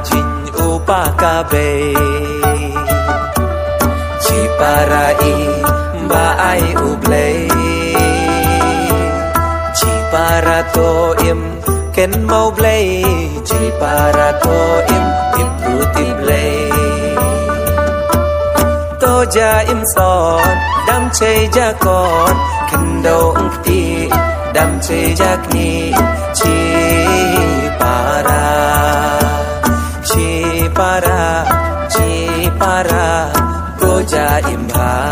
jin upakabe chi para i ba ai uble chi para to im ken mau ble chi para to im ruti ble to ja im son dam che ja kon ken dong ti dam che ja ni chi para chi para ko ja im ha